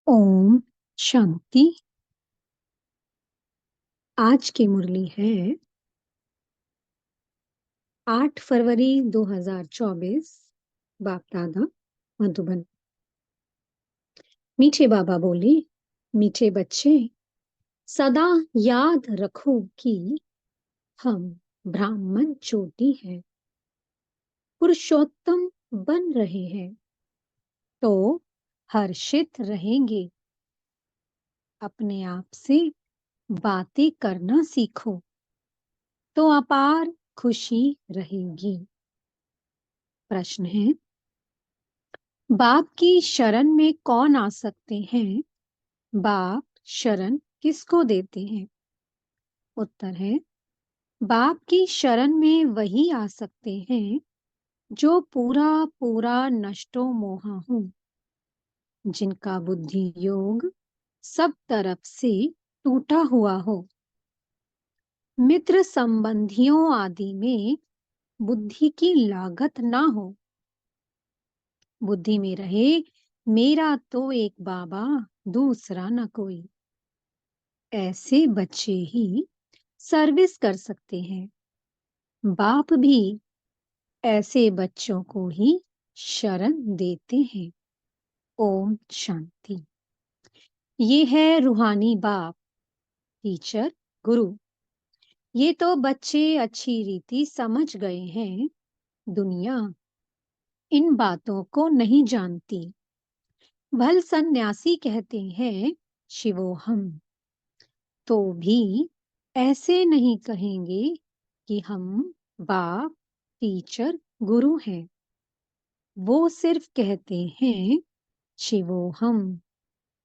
ओम शांति। आज की मुरली है 8 फरवरी 2024। बाप दादा मधुबन। मीठे बाबा बोले, मीठे बच्चे सदा याद रखो कि हम ब्राह्मण ज्योति हैं, पुरुषोत्तम बन रहे हैं तो हर्षित रहेंगे। अपने आप से बातें करना सीखो तो अपार खुशी रहेगी। प्रश्न है, बाप की शरण में कौन आ सकते हैं? बाप शरण किसको देते हैं? उत्तर है, बाप की शरण में वही आ सकते हैं जो पूरा पूरा नष्टो मोहा हो, जिनका बुद्धि योग सब तरफ से टूटा हुआ हो, मित्र संबंधियों आदि में बुद्धि की लागत ना हो, बुद्धि में रहे मेरा तो एक बाबा दूसरा न कोई। ऐसे बच्चे ही सर्विस कर सकते हैं। बाप भी ऐसे बच्चों को ही शरण देते हैं। ओम शांति। ये है रूहानी बाप, टीचर, गुरु। ये तो बच्चे अच्छी रीति समझ गए हैं। दुनिया इन बातों को नहीं जानती। भल सन्यासी कहते हैं शिवोहम, तो भी ऐसे नहीं कहेंगे कि हम बाप, टीचर, गुरु हैं। वो सिर्फ कहते हैं शिवोहम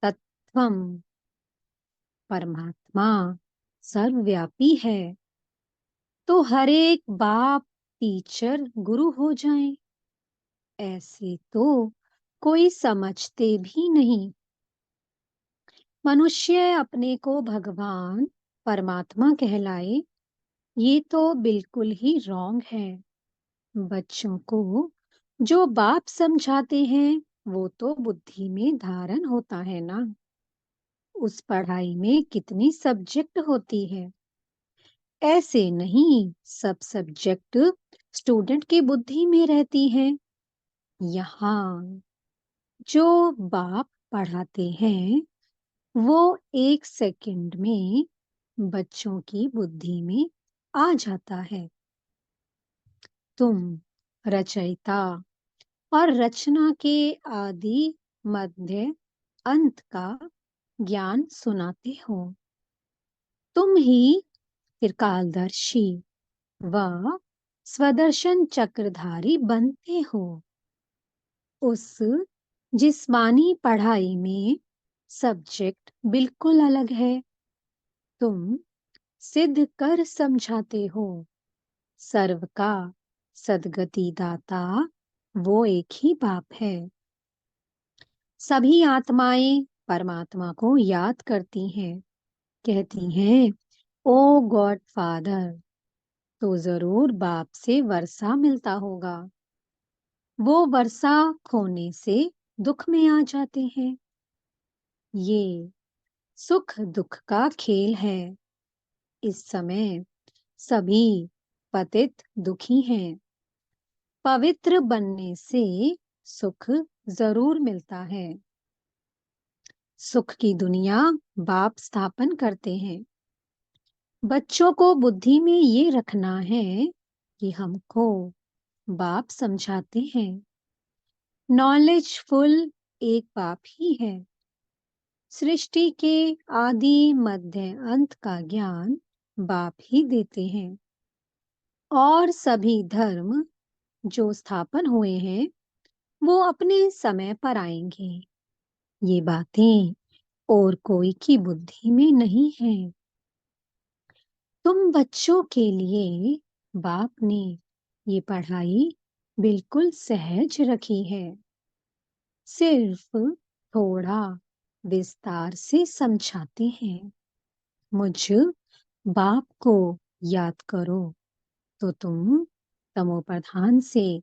तत्वम, परमात्मा सर्वव्यापी है। तो हर एक बाप, टीचर, गुरु हो जाएं। ऐसे तो कोई समझते भी नहीं। मनुष्य अपने को भगवान, परमात्मा कहलाए, ये तो बिल्कुल ही रॉन्ग है। बच्चों को जो बाप समझाते हैं वो तो बुद्धि में धारण होता है ना। उस पढ़ाई में कितनी सब्जेक्ट होती है। ऐसे नहीं सब सब्जेक्ट स्टूडेंट की बुद्धि में रहती हैं। यहाँ जो बाप पढ़ाते हैं वो 1 सेकंड में बच्चों की बुद्धि में आ जाता है। तुम रचयिता और रचना के आदि, मध्य, अंत का ज्ञान सुनाते हो। तुम ही त्रिकालदर्शी व स्वदर्शन चक्रधारी बनते हो। उस जिस्मानी पढ़ाई में सब्जेक्ट बिल्कुल अलग है। तुम सिद्ध कर समझाते हो। सर्व का सद्गति दाता वो एक ही बाप है। सभी आत्माएं परमात्मा को याद करती हैं, कहती हैं ओ गॉड फादर, तो जरूर बाप से वर्षा मिलता होगा। वो वर्षा खोने से दुख में आ जाते हैं। ये सुख दुख का खेल है। इस समय सभी पतित दुखी हैं। पवित्र बनने से सुख जरूर मिलता है। सुख की दुनिया बाप स्थापन करते हैं। बच्चों को बुद्धि में ये रखना है कि हमको बाप समझाते हैं। नॉलेजफुल एक बाप ही है। सृष्टि के आदि, मध्य, अंत का ज्ञान बाप ही देते हैं। और सभी धर्म जो स्थापन हुए हैं वो अपने समय पर आएंगे। ये बातें और कोई की बुद्धि में नहीं है। तुम बच्चों के लिए बाप ने ये पढ़ाई बिल्कुल सहज रखी है। सिर्फ थोड़ा विस्तार से समझाते हैं। मुझ बाप को याद करो तो तुम तमो प्रधान से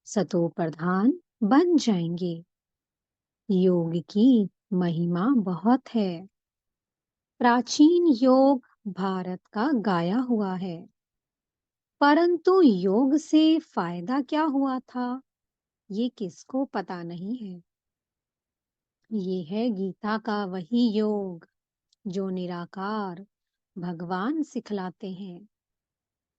सतो प्रधान बन जाएंगे। योग की महिमा बहुत है। प्राचीन योग भारत का गाया हुआ है, परंतु योग से फायदा क्या हुआ था, ये किसको पता नहीं है। ये है गीता का वही योग जो निराकार भगवान सिखलाते हैं।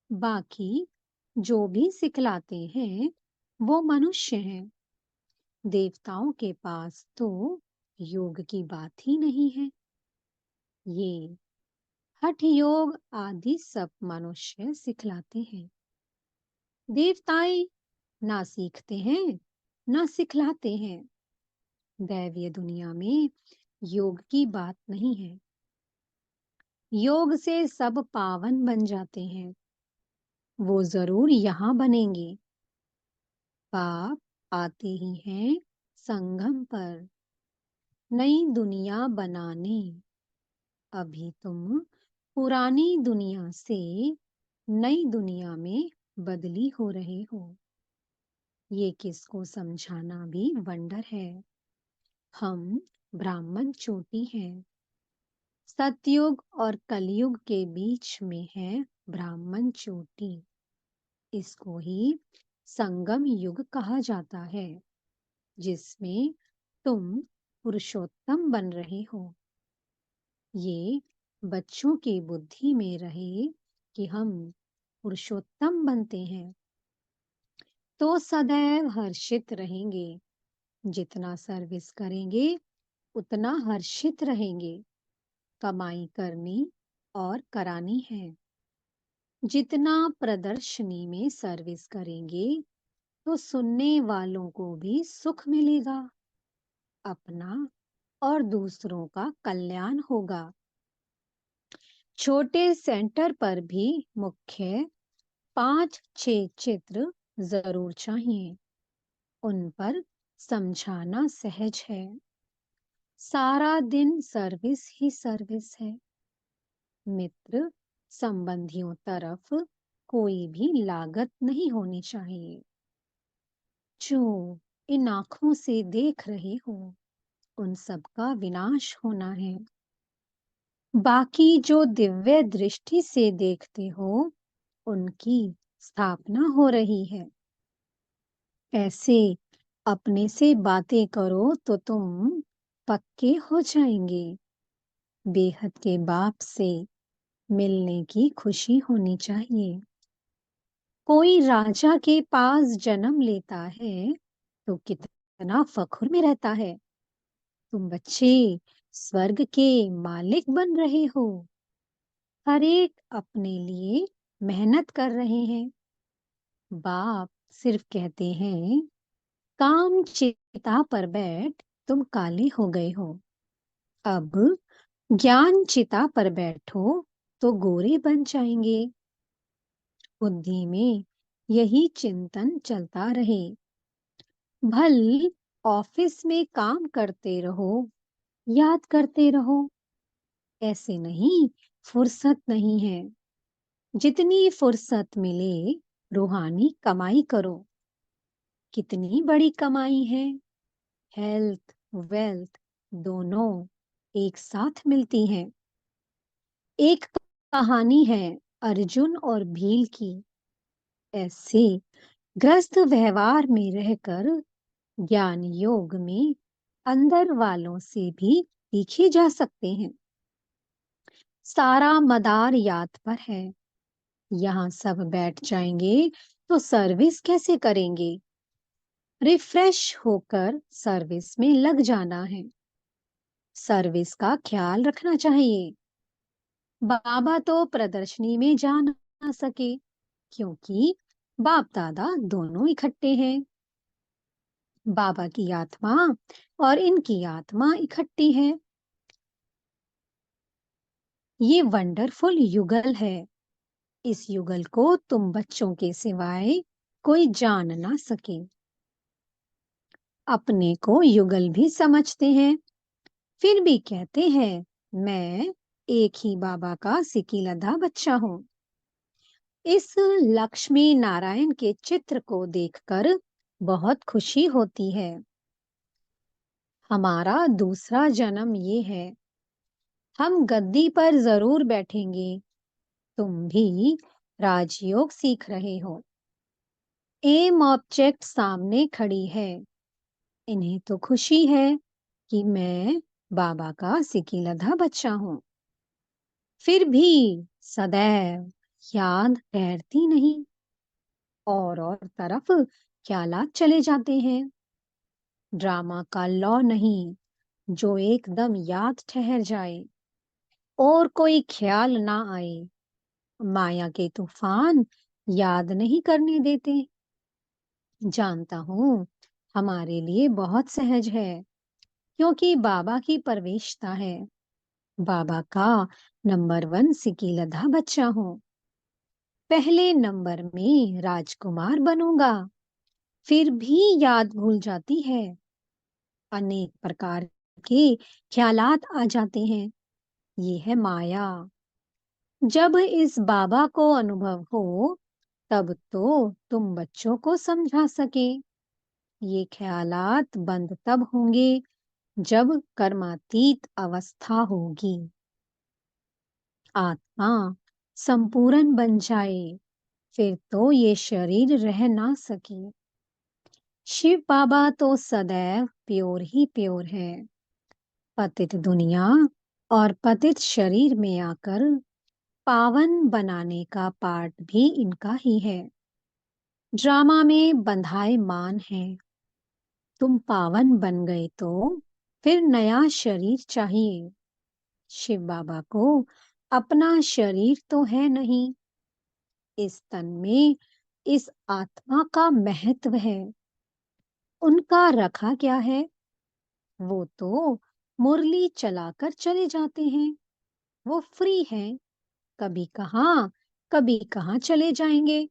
बाकी जो भी सिखलाते हैं वो मनुष्य हैं। देवताओं के पास तो योग की बात ही नहीं है। ये हठ योग आदि सब मनुष्य सिखलाते हैं। देवताएं ना सीखते हैं ना सिखलाते हैं। दैवीय दुनिया में योग की बात नहीं है। योग से सब पावन बन जाते हैं। वो जरूर यहाँ बनेंगे। पाप आते ही हैं संगम पर नई दुनिया बनाने। अभी तुम पुरानी दुनिया से नई दुनिया में बदली हो रहे हो। ये किसको समझाना भी वंडर है। हम ब्राह्मण चोटी हैं। सतयुग और कलयुग के बीच में है ब्राह्मण चोटी। इसको ही संगम युग कहा जाता है, जिसमें तुम पुरुषोत्तम बन रहे हो। ये बच्चों की बुद्धि में रहे कि हम पुरुषोत्तम बनते हैं तो सदैव हर्षित रहेंगे। जितना सर्विस करेंगे उतना हर्षित रहेंगे। कमाई करनी और करानी है। जितना प्रदर्शनी में सर्विस करेंगे तो सुनने वालों को भी सुख मिलेगा। अपना और दूसरों का कल्याण होगा। छोटे सेंटर पर भी मुख्य 5-6 चित्र जरूर चाहिए। उन पर समझाना सहज है। सारा दिन सर्विस ही सर्विस है। मित्र संबंधियों तरफ कोई भी लागत नहीं होनी चाहिए। जो इन आंखों से देख रहे हो उन सब का विनाश होना है। बाकी जो दिव्य दृष्टि से देखते हो उनकी स्थापना हो रही है। ऐसे अपने से बातें करो तो तुम पक्के हो जाएंगे। बेहद के बाप से मिलने की खुशी होनी चाहिए। कोई राजा के पास जन्म लेता है तो कितना फख्र में रहता है। तुम बच्चे स्वर्ग के मालिक बन रहे हो। हर एक अपने लिए मेहनत कर रहे हैं। बाप सिर्फ कहते हैं काम चिता पर बैठ तुम काले हो गए हो। अब ज्ञान चिता पर बैठो तो गोरे बन जाएंगे। बुद्धि में यही चिंतन चलता रहे। भल ऑफिस में काम करते रहो, याद करते रहो। ऐसे नहीं, फुर्सत नहीं है। जितनी फुर्सत मिले रूहानी कमाई करो। कितनी बड़ी कमाई है। हेल्थ वेल्थ दोनों एक साथ मिलती हैं। एक कहानी है अर्जुन और भील की। ऐसे ग्रस्त व्यवहार में रहकर ज्ञान योग में अंदर वालों से भी सीखे जा सकते हैं। सारा मदार याद पर है। यहाँ सब बैठ जाएंगे तो सर्विस कैसे करेंगे। रिफ्रेश होकर सर्विस में लग जाना है। सर्विस का ख्याल रखना चाहिए। बाबा तो प्रदर्शनी में जा ना सके क्योंकि बाप दादा दोनों इकट्ठे हैं। बाबा की आत्मा और इनकी आत्मा इकट्ठी है। ये वंडरफुल युगल है। इस युगल को तुम बच्चों के सिवाय कोई जान ना सके। अपने को युगल भी समझते हैं, फिर भी कहते हैं मैं एक ही बाबा का सिकीलधा बच्चा हूँ। इस लक्ष्मी नारायण के चित्र को देखकर बहुत खुशी होती है। हमारा दूसरा जन्म ये है। हम गद्दी पर जरूर बैठेंगे। तुम भी राजयोग सीख रहे हो। एम ऑब्जेक्ट सामने खड़ी है। इन्हें तो खुशी है कि मैं बाबा का सिकीलधा बच्चा हूँ। फिर भी सदैव याद ठहरती नहीं। और तरफ ख्यालात चले जाते हैं। ड्रामा का लॉ नहीं जो एकदम याद ठहर जाए और कोई ख्याल ना आए। माया के तूफान याद नहीं करने देते। जानता हूँ हमारे लिए बहुत सहज है क्योंकि बाबा की परवेशता है। बाबा का नंबर 1 सिकीलधा बच्चा हूँ। पहले नंबर में राजकुमार बनूंगा। फिर भी याद भूल जाती है। अनेक प्रकार के ख्यालात आ जाते हैं। ये है माया। जब इस बाबा को अनुभव हो तब तो तुम बच्चों को समझा सके। ये ख्यालात बंद तब होंगे जब कर्मातीत अवस्था होगी। आत्मा संपूर्ण बन जाए फिर तो ये शरीर रह ना सके। शिव बाबा तो सदैव प्योर ही प्योर है। पतित दुनिया और पतित शरीर में आकर पावन बनाने का पार्ट भी इनका ही है। ड्रामा में बंधाए मान है। तुम पावन बन गए तो फिर नया शरीर चाहिए। शिव बाबा को अपना शरीर तो है नहीं। इस तन में इस आत्मा का महत्व है। उनका रखा क्या है? वो तो मुरली चलाकर चले जाते हैं। वो फ्री हैं। कभी कहाँ चले जाएंगे।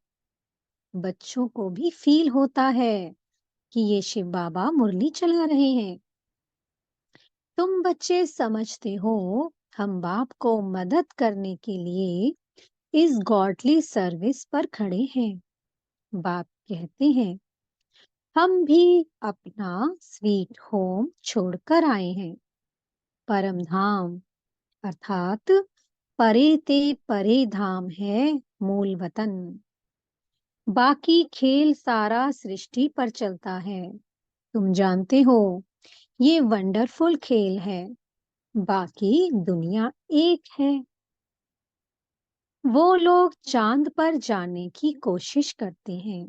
बच्चों को भी फील होता है कि ये शिव बाबा मुरली चला रहे हैं। तुम बच्चे समझते हो हम बाप को मदद करने के लिए इस गॉडली सर्विस पर खड़े हैं। बाप कहते हैं हम भी अपना स्वीट होम छोड़कर आए हैं। परम धाम अर्थात परे ते परे धाम है मूल वतन। बाकी खेल सारा सृष्टि पर चलता है। तुम जानते हो ये वंडरफुल खेल है। बाकी दुनिया एक है। वो लोग चांद पर जाने की कोशिश करते हैं।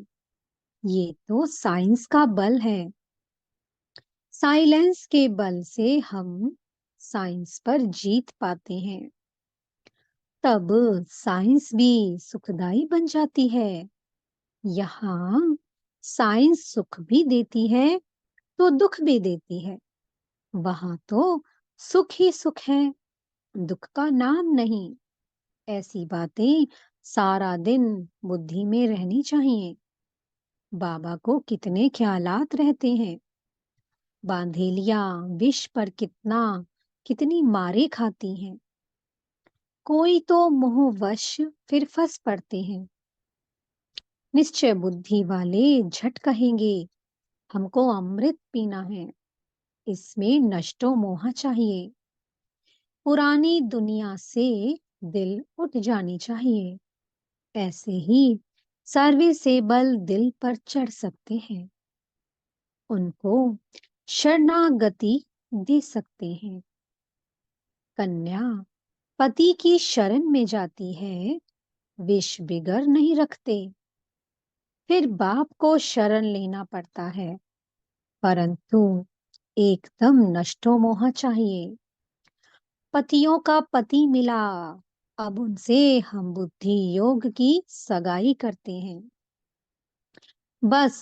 ये तो साइंस का बल है। साइलेंस के बल से हम साइंस पर जीत पाते हैं। तब साइंस भी सुखदाई बन जाती है। यहाँ साइंस सुख भी देती है तो दुख भी देती है। वहां तो सुख ही सुख है, दुख का नाम नहीं। ऐसी बातें सारा दिन बुद्धि में रहनी चाहिए। बाबा को कितने ख्यालात रहते हैं। बांधेलियां विष पर कितनी मारे खाती हैं। कोई तो मोहवश फिर फंस पड़ते हैं। निश्चय बुद्धि वाले झट कहेंगे हमको अमृत पीना है। इसमें नष्टो मोह चाहिए। पुरानी दुनिया से दिल उठ जानी चाहिए। ऐसे ही सर्विसेबल दिल पर चढ़ सकते हैं। उनको शरणागति दे सकते हैं। कन्या पति की शरण में जाती है। विष बिगर नहीं रखते। फिर बाप को शरण लेना पड़ता है। परंतु एकदम नष्टो मोह चाहिए। पतियों का पति मिला। अब उनसे हम बुद्धि योग की सगाई करते हैं। बस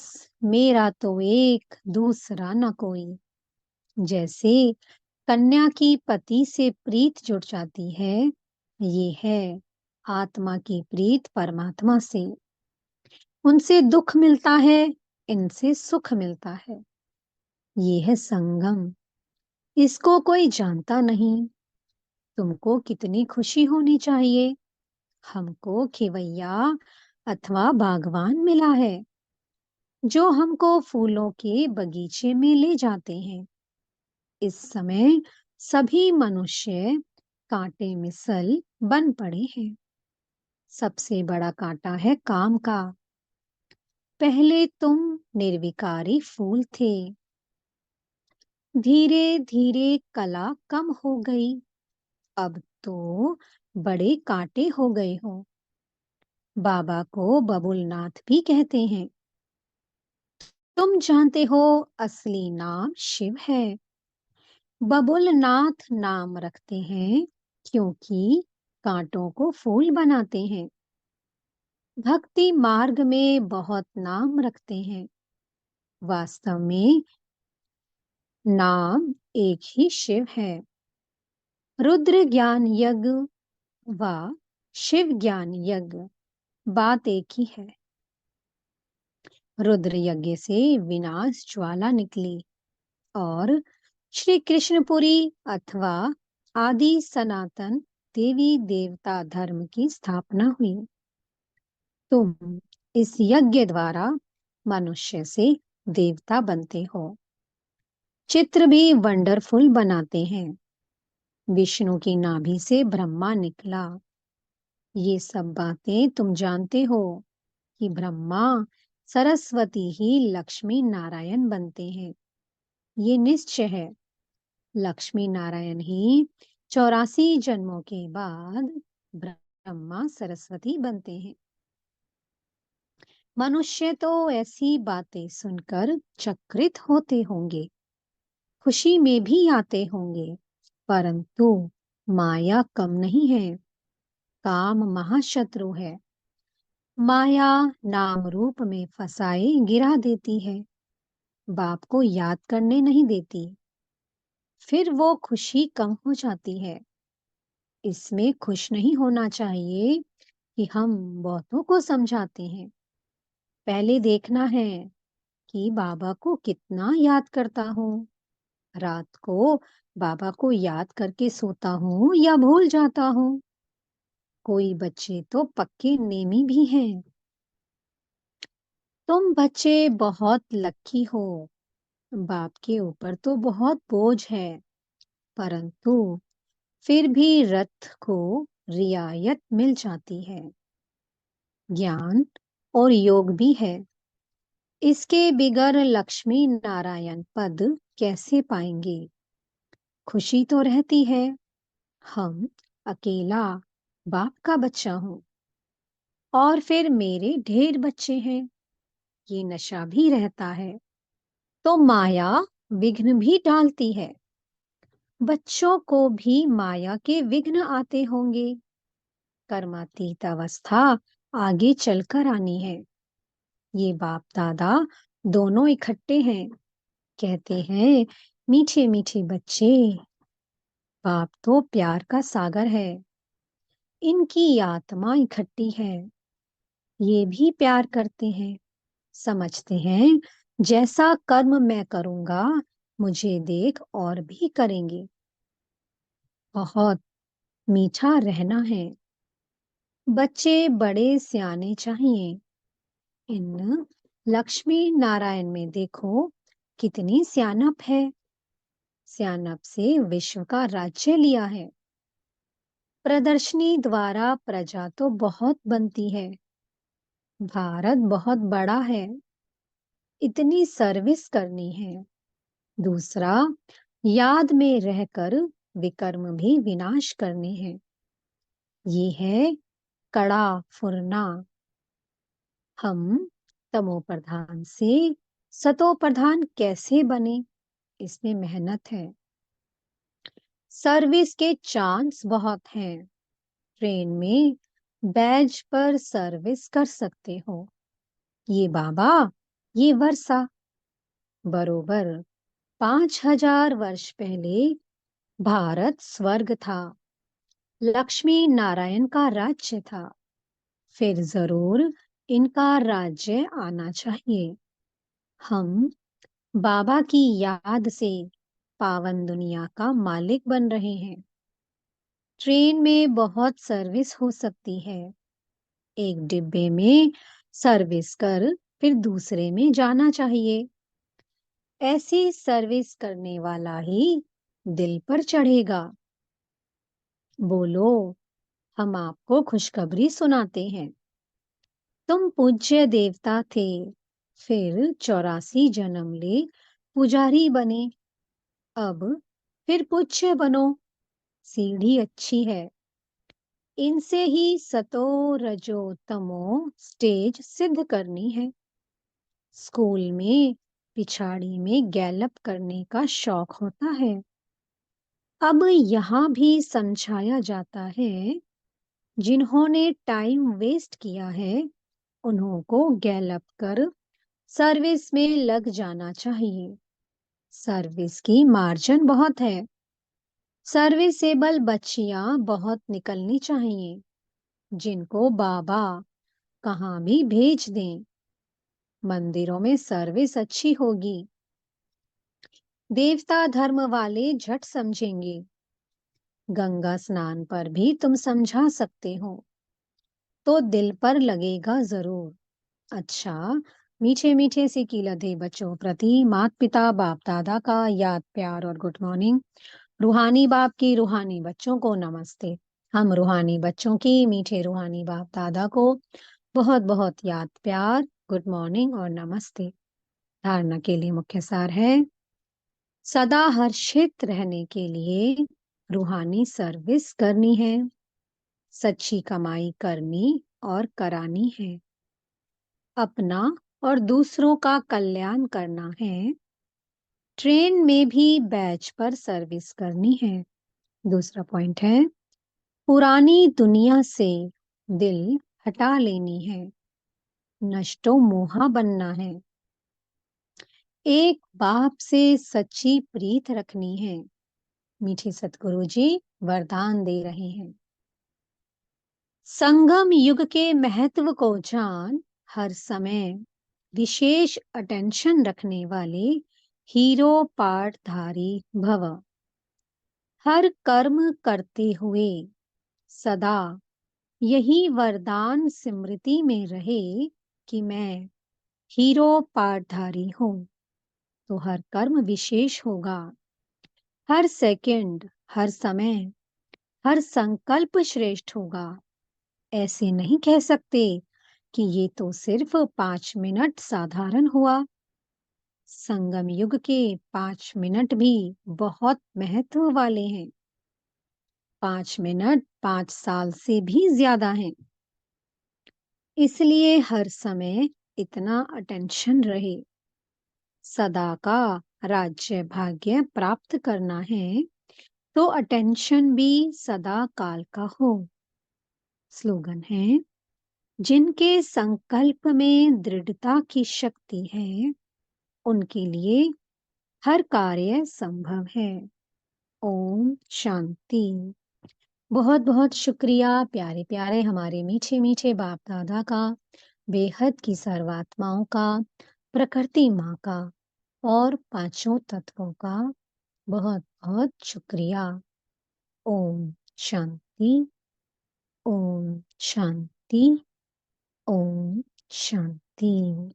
मेरा तो एक दूसरा न कोई। जैसे कन्या की पति से प्रीत जुड़ जाती है, ये है आत्मा की प्रीत परमात्मा से। उनसे दुख मिलता है, इनसे सुख मिलता है। ये है संगम। इसको कोई जानता नहीं। तुमको कितनी खुशी होनी चाहिए। हमको खिवैया अथवा बागवान मिला है जो हमको फूलों के बगीचे में ले जाते हैं। इस समय सभी मनुष्य कांटे में सल बन पड़े हैं। सबसे बड़ा कांटा है काम का। पहले तुम निर्विकारी फूल थे, धीरे धीरे कला कम हो गई, अब तो बड़े कांटे हो गए हो। बाबा को बबुलनाथ भी कहते हैं। तुम जानते हो असली नाम शिव है। बबुलनाथ नाम रखते हैं क्योंकि कांटों को फूल बनाते हैं। भक्ति मार्ग में बहुत नाम रखते हैं। वास्तव में नाम एक ही शिव है। रुद्र ज्ञान यज्ञ व शिव ज्ञान यज्ञ बात एक ही है। रुद्र यज्ञ से विनाश ज्वाला निकली और श्री कृष्णपुरी अथवा आदि सनातन देवी देवता धर्म की स्थापना हुई। तुम इस यज्ञ द्वारा मनुष्य से देवता बनते हो। चित्र भी वंडरफुल बनाते हैं। विष्णु की नाभि से ब्रह्मा निकला। ये सब बातें तुम जानते हो कि ब्रह्मा सरस्वती ही लक्ष्मी नारायण बनते हैं। ये निश्चय है। लक्ष्मी नारायण ही 84 जन्मों के बाद ब्रह्मा सरस्वती बनते हैं। मनुष्य तो ऐसी बातें सुनकर चकित होते होंगे, खुशी में भी आते होंगे, परंतु माया कम नहीं है। काम महाशत्रु है। माया नाम रूप में फसाए गिरा देती है। बाप को याद करने नहीं देती। फिर वो खुशी कम हो जाती है। इसमें खुश नहीं होना चाहिए कि हम बहुतों को समझाते हैं। पहले देखना है कि बाबा को कितना याद करता हूँ। रात को बाबा को याद करके सोता हूँ या भूल जाता हूँ। कोई बच्चे तो पक्के नेमी भी हैं। तुम बच्चे बहुत लकी हो। बाप के ऊपर तो बहुत बोझ है, परंतु फिर भी रथ को रियायत मिल जाती है। ज्ञान और योग भी है। इसके बिगर लक्ष्मी नारायण पद कैसे पाएंगे? खुशी तो रहती है। हम अकेला बाप का बच्चा हूँ और फिर मेरे ढेर बच्चे हैं। ये नशा भी रहता है। तो माया विघ्न भी डालती है। बच्चों को भी माया के विघ्न आते होंगे। कर्मातीत अवस्था आगे चलकर आनी है। ये बाप दादा दोनों इकट्ठे हैं। कहते हैं मीठे मीठे बच्चे। बाप तो प्यार का सागर है। इनकी आत्मा इकट्ठी है। ये भी प्यार करते हैं। समझते हैं जैसा कर्म मैं करूंगा मुझे देख और भी करेंगे। बहुत मीठा रहना है। बच्चे बड़े सियाने चाहिए। इन लक्ष्मी नारायण में देखो कितनी सियानप है। सियानप से विश्व का राज्य लिया है। प्रदर्शनी द्वारा प्रजा तो बहुत बनती है। भारत बहुत बड़ा है। इतनी सर्विस करनी है। दूसरा, याद में रहकर विकर्म भी विनाश करने हैं। ये है कड़ा फुरना। हम तमो प्रधान से सतो प्रधान कैसे बने, इसमें मेहनत है। सर्विस के चांस बहुत हैं। ट्रेन में बैज पर सर्विस कर सकते हो। ये बाबा, ये वर्षा। बरोबर 5000 वर्ष पहले भारत स्वर्ग था। लक्ष्मी नारायण का राज्य था। फिर जरूर इनका राज्य आना चाहिए। हम बाबा की याद से पावन दुनिया का मालिक बन रहे हैं। ट्रेन में बहुत सर्विस हो सकती है। एक डिब्बे में सर्विस कर फिर दूसरे में जाना चाहिए। ऐसी सर्विस करने वाला ही दिल पर चढ़ेगा। बोलो, हम आपको खुशखबरी सुनाते हैं। तुम पूज्य देवता थे, फिर 84 जन्म ले पुजारी बने। अब फिर पूज्य बनो, सीढ़ी अच्छी है। इनसे ही सतो रजो तमो स्टेज सिद्ध करनी है। स्कूल में पिछाड़ी में गैलप करने का शौक होता है। अब यहाँ भी समझाया जाता है, जिन्होंने टाइम वेस्ट किया है उन्हों को गैलप कर सर्विस में लग जाना चाहिए। सर्विस की मार्जिन बहुत है। सर्विसेबल बच्चियां बहुत निकलनी चाहिए, जिनको बाबा कहाँ भी भेज दें। मंदिरों में सर्विस अच्छी होगी। देवता धर्म वाले झट समझेंगे। गंगा स्नान पर भी तुम समझा सकते हो, तो दिल पर लगेगा जरूर। अच्छा, मीठे मीठे से कीलधे बच्चों प्रति माता पिता बाप दादा का याद प्यार और गुड मॉर्निंग। रूहानी बाप की रूहानी बच्चों को नमस्ते। हम रूहानी बच्चों की मीठे रूहानी बाप दादा को बहुत बहुत याद प्यार, गुड मॉर्निंग और नमस्ते। धारणा के लिए मुख्य सार है, सदा हर्षित रहने के लिए रूहानी सर्विस करनी है, सच्ची कमाई करनी और करानी है, अपना और दूसरों का कल्याण करना है, ट्रेन में भी बैच पर सर्विस करनी है। दूसरा पॉइंट है, पुरानी दुनिया से दिल हटा लेनी है, नष्टो मोहा बनना है, एक बाप से सच्ची प्रीत रखनी है। मीठे सतगुरु जी वरदान दे रहे हैं। संगम युग के महत्व को जान, हर समय विशेष अटेंशन रखने वाले हीरो पाठधारी भव। हर कर्म करते हुए सदा यही वरदान स्मृति में रहे कि मैं हीरो पाठधारी हूँ, तो हर कर्म विशेष होगा। हर सेकंड, हर समय, हर संकल्प श्रेष्ठ होगा। ऐसे नहीं कह सकते कि ये तो सिर्फ 5 मिनट साधारण हुआ। संगम युग के 5 मिनट भी बहुत महत्व वाले हैं। 5 मिनट 5 साल से भी ज्यादा हैं। इसलिए हर समय इतना अटेंशन रहे। सदा का राज्य भाग्य प्राप्त करना है, तो अटेंशन भी सदा काल का हो। स्लोगन है, जिनके संकल्प में दृढ़ता की शक्ति है उनके लिए हर कार्य संभव है। ओम शांति। बहुत बहुत शुक्रिया प्यारे प्यारे हमारे मीठे मीठे बाप दादा का, बेहद की सर्वात्माओं का, प्रकृति माँ का और पांचों तत्वों का बहुत बहुत शुक्रिया। ओम शांति। ओम शांति। ओम शांति।